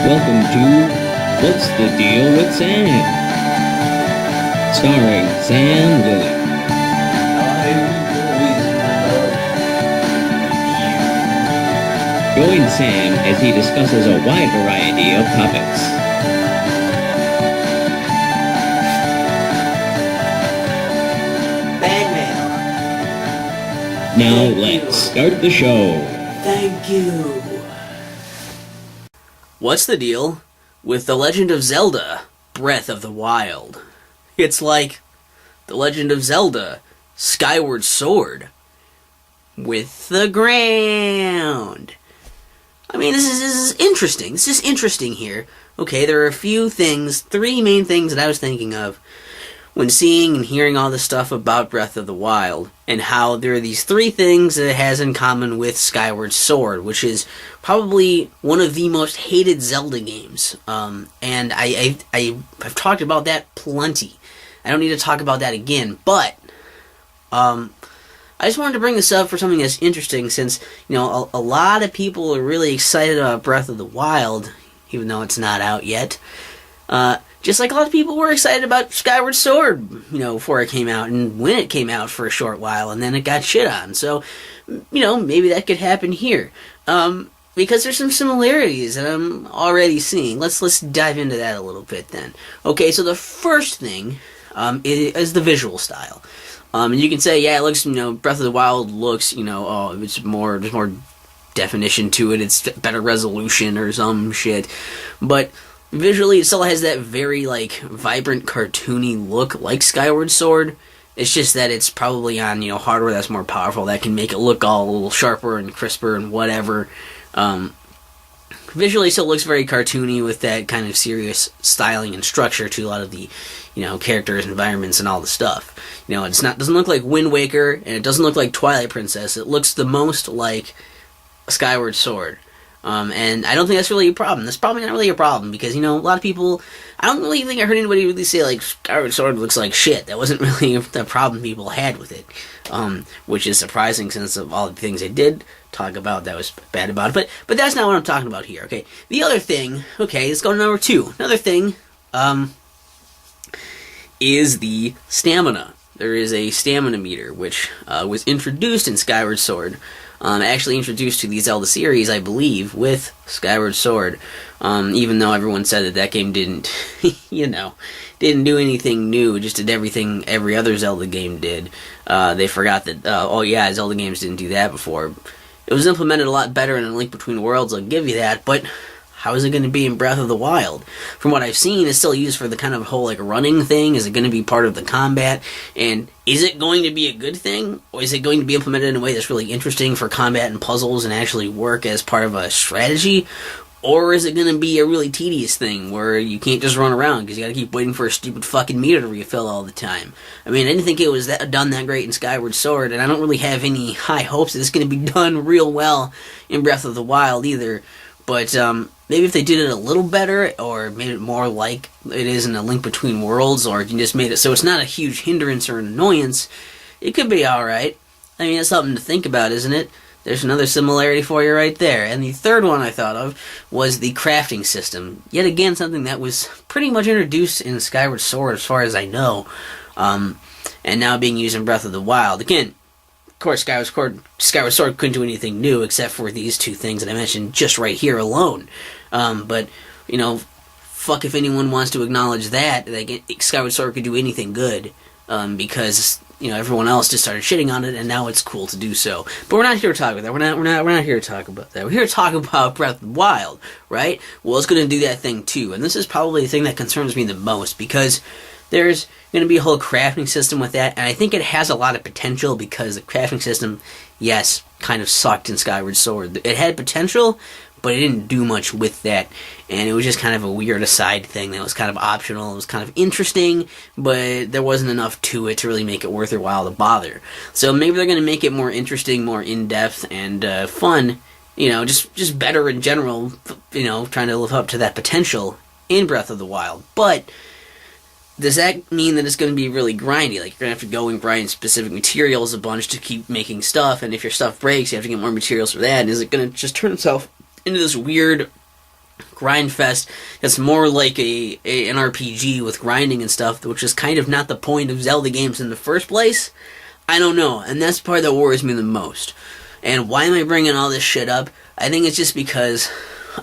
Welcome to What's the Deal with Sam? Starring Sam Lilly. Join Sam as he discusses a wide variety of topics. Bang Now Thank let's you. start the show. Thank you. What's the deal with The Legend of Zelda Breath of the Wild? It's like The Legend of Zelda Skyward Sword with the ground. I mean, this is interesting. This is interesting here. Okay, there are a few things, three main things that I was thinking of when seeing and hearing all this stuff about Breath of the Wild, and how there are these three things that it has in common with Skyward Sword, which is probably one of the most hated Zelda games. And I've talked about that plenty. I don't need to talk about that again, but I just wanted to bring this up for something that's interesting, since, you know, a lot of people are really excited about Breath of the Wild, even though it's not out yet. Just like a lot of people were excited about Skyward Sword, you know, before it came out, and when it came out for a short while, and then it got shit on. So, you know, maybe that could happen here. Because there's some similarities that I'm already seeing. Let's dive into that a little bit then. Okay, so the first thing is the visual style. And you can say, yeah, it looks, you know, Breath of the Wild looks, you know, oh, there's more definition to it, it's better resolution or some shit. But visually, it still has that very, like, vibrant, cartoony look like Skyward Sword. It's just that it's probably on, you know, hardware that's more powerful, that can make it look all a little sharper and crisper and whatever. Visually, it still looks very cartoony with that kind of serious styling and structure to a lot of the, you know, characters, environments, and all the stuff. You know, doesn't look like Wind Waker, and it doesn't look like Twilight Princess. It looks the most like Skyward Sword. And I don't think that's really a problem. That's probably not really a problem, because, you know, a lot of people, I don't really think I heard anybody really say, like, Skyward Sword looks like shit. That wasn't really the problem people had with it, which is surprising, since of all the things they did talk about that was bad about it. But that's not what I'm talking about here, okay? The other thing, okay, let's go to number two. Another thing, is the stamina. There is a stamina meter, which was introduced in Skyward Sword. Actually introduced to the Zelda series, I believe, with Skyward Sword. Even though everyone said that game didn't, you know, didn't do anything new, just did everything every other Zelda game did. They forgot that, oh yeah, Zelda games didn't do that before. It was implemented a lot better in A Link Between Worlds, I'll give you that, but how is it going to be in Breath of the Wild? From what I've seen, it's still used for the kind of whole, like, running thing. Is it going to be part of the combat? And is it going to be a good thing? Or is it going to be implemented in a way that's really interesting for combat and puzzles and actually work as part of a strategy? Or is it going to be a really tedious thing where you can't just run around because you got to keep waiting for a stupid fucking meter to refill all the time? I mean, I didn't think it was done that great in Skyward Sword, and I don't really have any high hopes that it's going to be done real well in Breath of the Wild either. But maybe if they did it a little better, or made it more like it is in A Link Between Worlds, or you just made it so it's not a huge hindrance or an annoyance, it could be alright. I mean, that's something to think about, isn't it? There's another similarity for you right there. And the third one I thought of was the crafting system. Yet again, something that was pretty much introduced in Skyward Sword, as far as I know, and now being used in Breath of the Wild. Again, of course, Skyward Sword couldn't do anything new except for these two things that I mentioned just right here alone. But, you know, fuck if anyone wants to acknowledge that Skyward Sword could do anything good, because, you know, everyone else just started shitting on it, and now it's cool to do so. But we're not here to talk about that. We're not here to talk about that. We're here to talk about Breath of the Wild, right? Well, it's going to do that thing too, and this is probably the thing that concerns me the most, because there's going to be a whole crafting system with that, and I think it has a lot of potential, because the crafting system, yes, kind of sucked in Skyward Sword. It had potential, but it didn't do much with that, and it was just kind of a weird aside thing that was kind of optional. It was kind of interesting, but there wasn't enough to it to really make it worth your while to bother. So maybe they're going to make it more interesting, more in-depth, and fun, you know, just better in general, you know, trying to live up to that potential in Breath of the Wild. But does that mean that it's going to be really grindy? Like, you're going to have to go and grind specific materials a bunch to keep making stuff, and if your stuff breaks, you have to get more materials for that, and is it going to just turn itself into this weird Grindfest. It's more like an RPG with grinding and stuff, which is kind of not the point of Zelda games in the first place. I don't know, and that's the part that worries me the most. And why am I bringing all this shit up? I think it's just because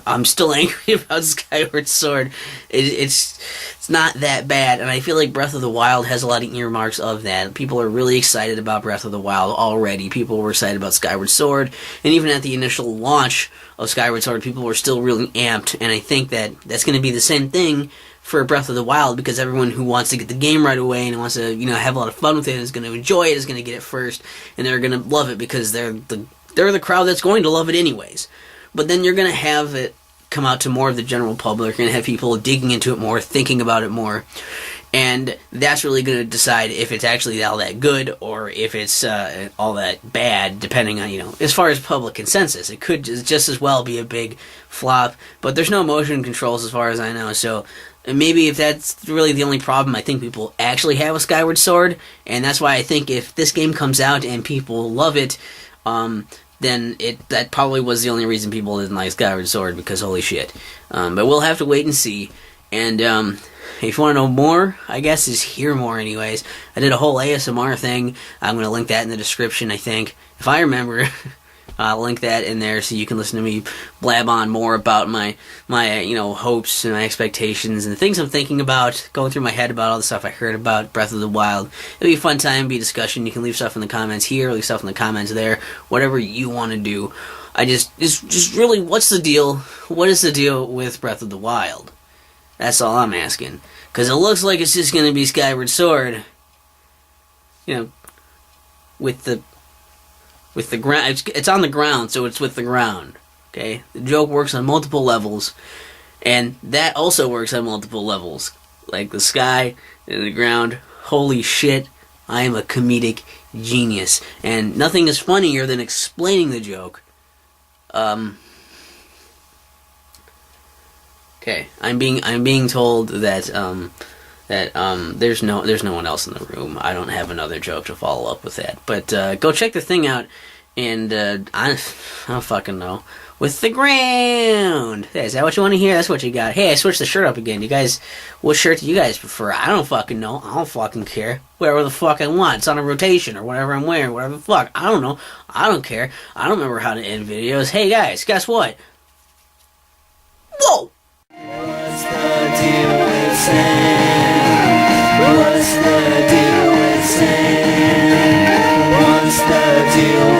I'm still angry about Skyward Sword. It's not that bad, and I feel like Breath of the Wild has a lot of earmarks of that. People are really excited about Breath of the Wild already. People were excited about Skyward Sword, and even at the initial launch of Skyward Sword, people were still really amped, and I think that that's going to be the same thing for Breath of the Wild, because everyone who wants to get the game right away and wants to, have a lot of fun with it, is going to enjoy it, is going to get it first, and they're going to love it because they're the crowd that's going to love it anyways. But then you're going to have it come out to more of the general public. You're going to have people digging into it more, thinking about it more, and that's really going to decide if it's actually all that good or if it's all that bad, depending on, as far as public consensus. It could just as well be a big flop, but there's no motion controls as far as I know, so maybe if that's really the only problem I think people actually have with Skyward Sword, and that's why I think if this game comes out and people love it, then that probably was the only reason people didn't like Skyward Sword, because holy shit. But we'll have to wait and see. And if you want to know more, I guess just hear more anyways. I did a whole ASMR thing. I'm going to link that in the description, I think. If I remember, I'll link that in there so you can listen to me blab on more about my hopes and my expectations and the things I'm thinking about, going through my head about all the stuff I heard about Breath of the Wild. It'll be a fun time, be a discussion. You can leave stuff in the comments here, leave stuff in the comments there, whatever you want to do. I just really, what's the deal? What is the deal with Breath of the Wild? That's all I'm asking. Because it looks like it's just going to be Skyward Sword, with the ground. It's on the ground, so it's with the ground. Okay? The joke works on multiple levels, and that also works on multiple levels. Like the sky and the ground. Holy shit, I am a comedic genius. And nothing is funnier than explaining the joke. Okay, I'm being told that there's no one else in the room. I don't have another joke to follow up with that. But go check the thing out, and I don't fucking know. With the ground. Hey, is that what you want to hear? That's what you got. Hey, I switched the shirt up again. You guys, what shirt do you guys prefer? I don't fucking know. I don't fucking care. Whatever the fuck I want. It's on a rotation or whatever I'm wearing. Whatever the fuck. I don't know. I don't care. I don't remember how to end videos. Hey guys, guess what? Whoa! What's the deal with Sam? What's the deal with Sam? What's the deal